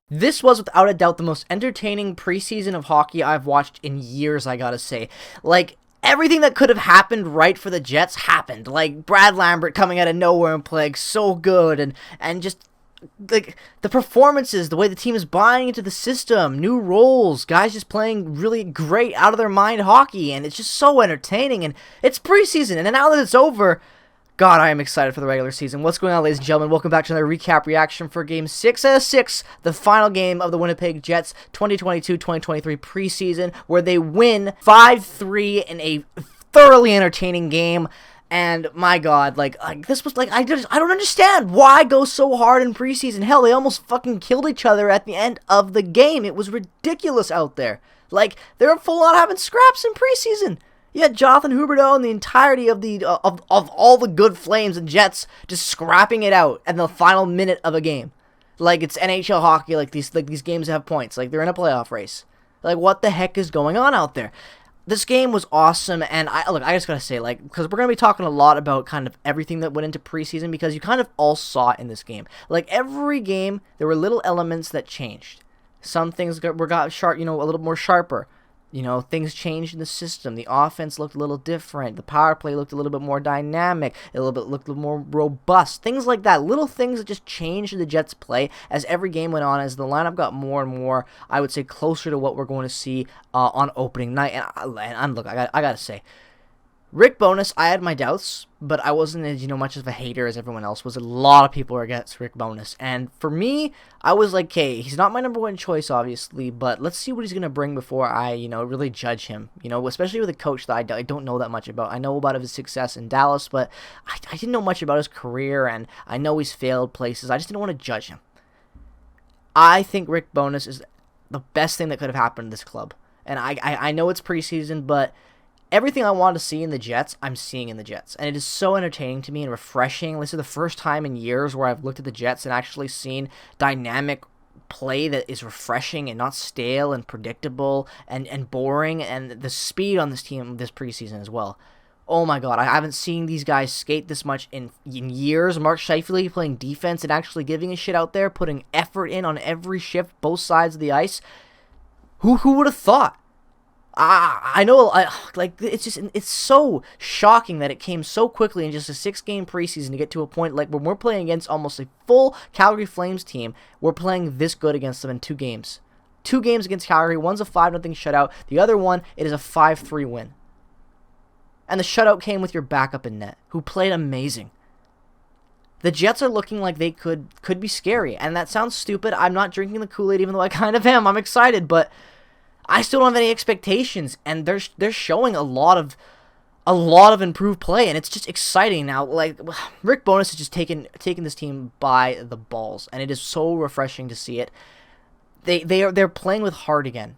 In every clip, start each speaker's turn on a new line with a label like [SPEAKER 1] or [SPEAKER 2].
[SPEAKER 1] This was without a doubt the most entertaining preseason of hockey I've watched in years, I gotta say. Like, everything that could have happened right for the Jets happened. Like, Brad Lambert coming out of nowhere and playing so good, and just, like, the performances, the way the team is buying into the system, new roles, guys just playing really great, out of their mind hockey, and it's just so entertaining, and it's preseason, and now that it's over, God, I am excited for the regular season. What's going on, ladies and gentlemen? Welcome back to another recap reaction for Game 6 out of 6, the final game of the Winnipeg Jets 2022-2023 preseason, where they win 5-3 in a thoroughly entertaining game. And my God, like this was like I don't understand why go so hard in preseason. Hell, they almost fucking killed each other at the end of the game. It was ridiculous out there. Like they're full on having scraps in preseason. You had Jonathan Huberdeau and the entirety of the of all the good Flames and Jets just scrapping it out in the final minute of a game, like it's NHL hockey. Like these games have points. Like they're in a playoff race. Like what the heck is going on out there? This game was awesome, and I just gotta say, like, because we're gonna be talking a lot about kind of everything that went into preseason, because you kind of all saw it in this game. Like every game, there were little elements that changed. Some things got sharp, a little more sharper. Things changed in the system. The offense looked a little different. The power play looked a little bit more dynamic. Looked a little more robust. Things like that. Little things that just changed the Jets' play as every game went on, as the lineup got more and more, I would say, closer to what we're going to see on opening night. And look, I gotta say, Rick Bowness, I had my doubts, but I wasn't as, much of a hater as everyone else was. A lot of people are against Rick Bowness. And for me, I was like, okay, he's not my number one choice, obviously, but let's see what he's going to bring before I, really judge him. Especially with a coach that I don't know that much about. I know about his success in Dallas, but I didn't know much about his career, and I know he's failed places. I just didn't want to judge him. I think Rick Bowness is the best thing that could have happened to this club. And I know it's preseason, but everything I wanted to see in the Jets, I'm seeing in the Jets. And it is so entertaining to me and refreshing. This is the first time in years where I've looked at the Jets and actually seen dynamic play that is refreshing and not stale and predictable and boring. And the speed on this team this preseason as well. Oh my God, I haven't seen these guys skate this much in years. Mark Scheifele playing defense and actually giving a shit out there, putting effort in on every shift, both sides of the ice. Who would have thought? I know, it's so shocking that it came so quickly in just a 6-game preseason to get to a point like when we're playing against almost a full Calgary Flames team, we're playing this good against them in 2 games. 2 games against Calgary, one's a 5-0 shutout, the other one, it is a 5-3 win. And the shutout came with your backup in net, who played amazing. The Jets are looking like they could be scary, and that sounds stupid. I'm not drinking the Kool-Aid, even though I kind of am. I'm excited, but I still don't have any expectations, and they're showing a lot of improved play, and it's just exciting now. Like Rick Bowness has just taken this team by the balls, and it is so refreshing to see it. They're playing with heart again,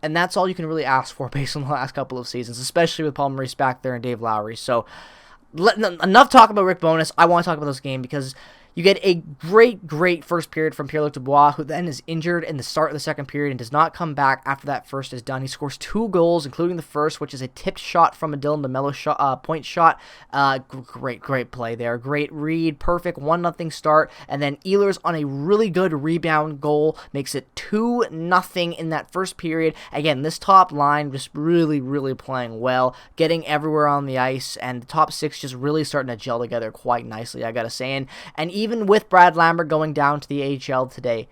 [SPEAKER 1] and that's all you can really ask for based on the last couple of seasons, especially with Paul Maurice back there and Dave Lowry. So enough talk about Rick Bowness. I want to talk about this game because you get a great first period from Pierre-Luc Dubois, who then is injured in the start of the second period and does not come back after that first is done. He scores 2 goals, including the first, which is a tipped shot from a Dylan DeMello point shot. Great play there. Great read. Perfect 1-0 start. And then Ehlers on a really good rebound goal makes it 2-0 in that first period. Again, this top line just really playing well, getting everywhere on the ice, and the top 6 just really starting to gel together quite nicely, I gotta say. And even with Brad Lambert going down to the AHL today,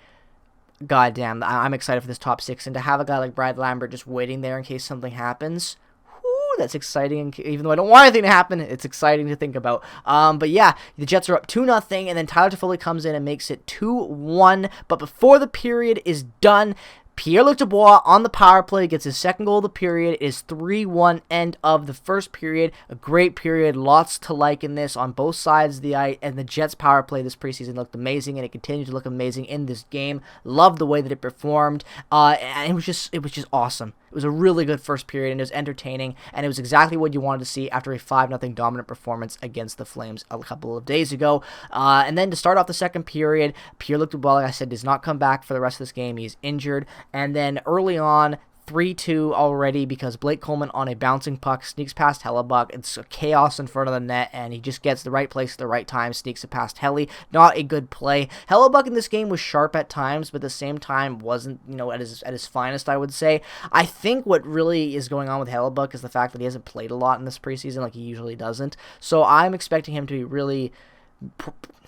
[SPEAKER 1] goddamn, I'm excited for this top 6. And to have a guy like Brad Lambert just waiting there in case something happens, whoo, that's exciting. Even though I don't want anything to happen, it's exciting to think about. But yeah, the Jets are up 2-0, and then Tyler Toffoli comes in and makes it 2-1. But before the period is done, Pierre-Luc Dubois on the power play gets his second goal of the period. It is 3-1 end of the first period. A great period. Lots to like in this on both sides of the ice. And the Jets power play this preseason looked amazing, and it continued to look amazing in this game. Loved the way that it performed. And it was just awesome. It was a really good first period, and it was entertaining, and it was exactly what you wanted to see after a 5-0 dominant performance against the Flames a couple of days ago. And then to start off the second period, Pierre-Luc Dubois, like I said, does not come back for the rest of this game. He's injured. And then early on, 3-2 already because Blake Coleman on a bouncing puck sneaks past Hellebuck. It's chaos in front of the net, and he just gets the right place at the right time, sneaks it past Helly. Not a good play. Hellebuck in this game was sharp at times, but at the same time wasn't, at his finest, I would say. I think what really is going on with Hellebuck is the fact that he hasn't played a lot in this preseason like he usually doesn't. So I'm expecting him to be really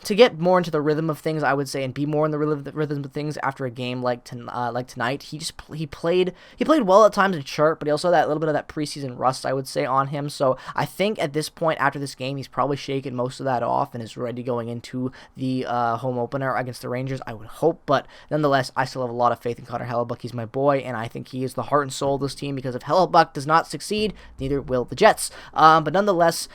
[SPEAKER 1] to get more into the rhythm of things, I would say, and be more in the rhythm of things after a game like tonight. He played well at times in sharp, but he also had that little bit of that preseason rust, I would say, on him. So I think at this point after this game, he's probably shaken most of that off and is ready going into the home opener against the Rangers, I would hope. But nonetheless, I still have a lot of faith in Connor Hellebuck. He's my boy, and I think he is the heart and soul of this team, because if Hellebuck does not succeed, neither will the Jets. But nonetheless,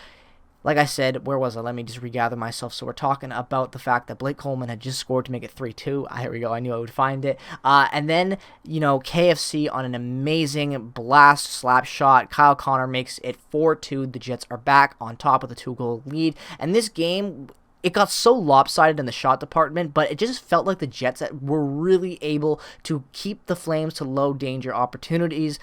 [SPEAKER 1] like I said, where was I? Let me just regather myself. So we're talking about the fact that Blake Coleman had just scored to make it 3-2. Here we go. I knew I would find it. And then, KFC on an amazing blast slap shot. Kyle Connor makes it 4-2. The Jets are back on top with a 2-goal lead. And this game, it got so lopsided in the shot department, but it just felt like the Jets were really able to keep the Flames to low danger opportunities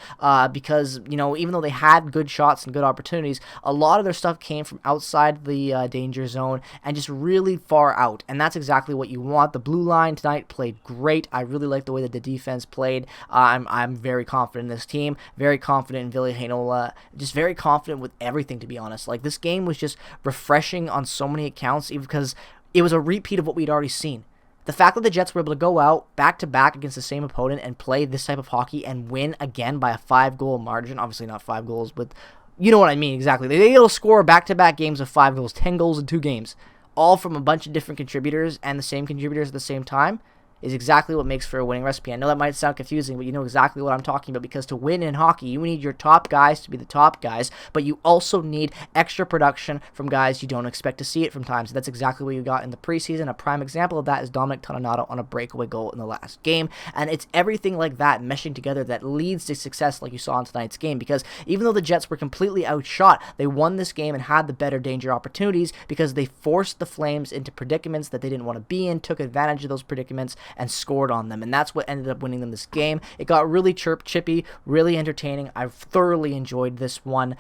[SPEAKER 1] because, even though they had good shots and good opportunities, a lot of their stuff came from outside the danger zone and just really far out, and that's exactly what you want. The blue line tonight played great. I really like the way that the defense played. I'm very confident in this team, very confident in Ville Heinola, just very confident with everything, to be honest. Like, this game was just refreshing on so many accounts, even because it was a repeat of what we'd already seen. The fact that the Jets were able to go out back-to-back against the same opponent and play this type of hockey and win again by a 5-goal margin, obviously not 5 goals, but you know what I mean exactly. They were able to score back-to-back games of 5 goals, 10 goals in 2 games, all from a bunch of different contributors and the same contributors at the same time, is exactly what makes for a winning recipe. I know that might sound confusing, but you know exactly what I'm talking about, because to win in hockey, you need your top guys to be the top guys, but you also need extra production from guys you don't expect to see it from times. That's exactly what you got in the preseason. A prime example of that is Dominic Toninato on a breakaway goal in the last game, and it's everything like that meshing together that leads to success like you saw in tonight's game, because even though the Jets were completely outshot, they won this game and had the better danger opportunities because they forced the Flames into predicaments that they didn't want to be in, took advantage of those predicaments, and scored on them, and that's what ended up winning them this game. It got really chippy, really entertaining. I thoroughly enjoyed this one.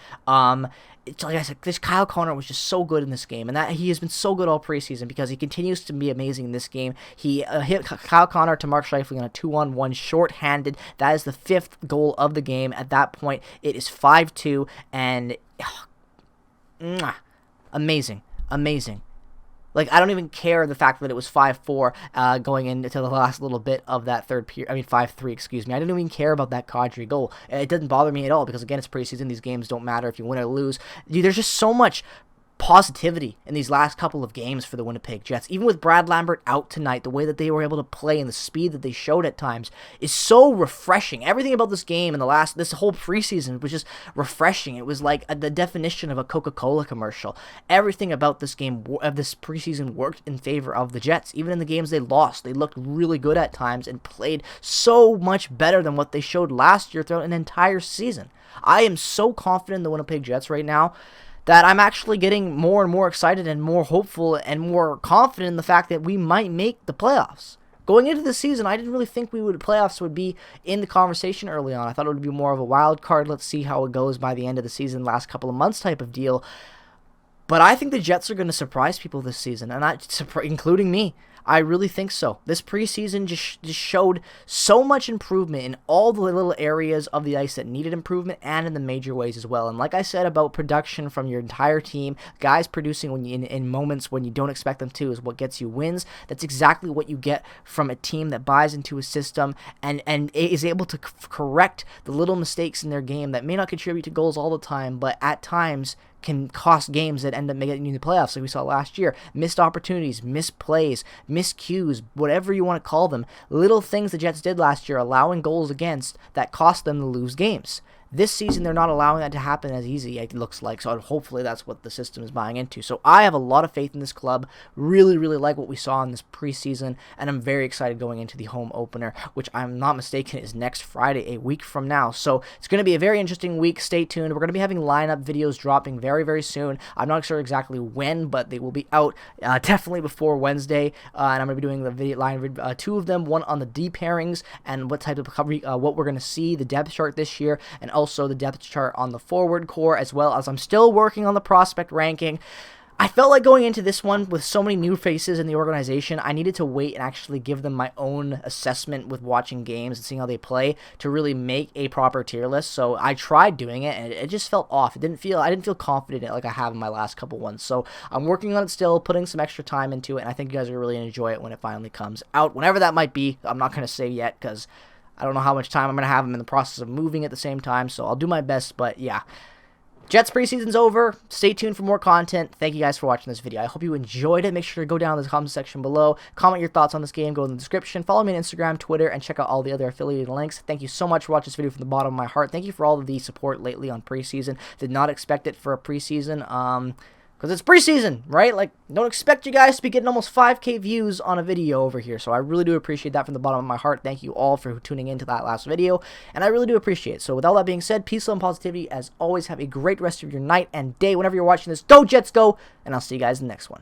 [SPEAKER 1] It's like I said, this Kyle Connor was just so good in this game, and that he has been so good all preseason because he continues to be amazing in this game. He hit Kyle Connor to Mark Scheifele on a 2-on-1 short-handed. That is the 5th goal of the game. At that point, it is 5-2, and amazing. Like, I don't even care the fact that it was 5-4 going into the last little bit of that third period. 5-3, excuse me. I didn't even care about that Kadri goal. It didn't bother me at all because, again, it's preseason. These games don't matter if you win or lose. Dude, there's just so much positivity in these last couple of games for the Winnipeg Jets. Even with Brad Lambert out tonight, the way that they were able to play and the speed that they showed at times is so refreshing. Everything about this game and this whole preseason was just refreshing. It was like the definition of a Coca-Cola commercial. Everything about this game, of this preseason, worked in favor of the Jets. Even in the games they lost, they looked really good at times and played so much better than what they showed last year throughout an entire season. I am so confident in the Winnipeg Jets right now that I'm actually getting more and more excited and more hopeful and more confident in the fact that we might make the playoffs. Going into the season, I didn't really think playoffs would be in the conversation early on. I thought it would be more of a wild card. Let's see how it goes by the end of the season, last couple of months type of deal. But I think the Jets are going to surprise people this season, and including me. I really think so. This preseason just showed so much improvement in all the little areas of the ice that needed improvement and in the major ways as well. And like I said about production from your entire team, guys producing when in moments when you don't expect them to is what gets you wins. That's exactly what you get from a team that buys into a system and is able to correct the little mistakes in their game that may not contribute to goals all the time, but at times can cost games that end up making you in the playoffs like we saw last year. Missed opportunities, missed plays, miscues, whatever you want to call them. Little things the Jets did last year, allowing goals against that cost them to lose games. This season, they're not allowing that to happen as easy, it looks like, so hopefully that's what the system is buying into. So I have a lot of faith in this club, really, really like what we saw in this preseason, and I'm very excited going into the home opener, which I'm not mistaken is next Friday, a week from now. So it's going to be a very interesting week. Stay tuned. We're going to be having lineup videos dropping very, very soon. I'm not sure exactly when, but they will be out definitely before Wednesday, and I'm going to be doing the video line, two of them, one on the D pairings and what type of recovery, what we're going to see, the depth chart this year, and also the depth chart on the forward core, as well as I'm still working on the prospect ranking. I felt like going into this one with so many new faces in the organization, I needed to wait and actually give them my own assessment with watching games and seeing how they play to really make a proper tier list. So I tried doing it, and it just felt off. I didn't feel confident in it like I have in my last couple ones. So I'm working on it still, putting some extra time into it, and I think you guys are really going to enjoy it when it finally comes out, whenever that might be. I'm not going to say yet because I don't know how much time I'm going to have. I'm in the process of moving at the same time, so I'll do my best, but yeah. Jets preseason's over. Stay tuned for more content. Thank you guys for watching this video. I hope you enjoyed it. Make sure to go down in the comment section below. Comment your thoughts on this game. Go in the description. Follow me on Instagram, Twitter, and check out all the other affiliated links. Thank you so much for watching this video from the bottom of my heart. Thank you for all of the support lately on preseason. Did not expect it for a preseason. Because it's preseason, right? Like, don't expect you guys to be getting almost 5K views on a video over here. So I really do appreciate that from the bottom of my heart. Thank you all for tuning into that last video. And I really do appreciate it. So with all that being said, peace, love, and positivity. As always, have a great rest of your night and day. Whenever you're watching this, go Jets, go! And I'll see you guys in the next one.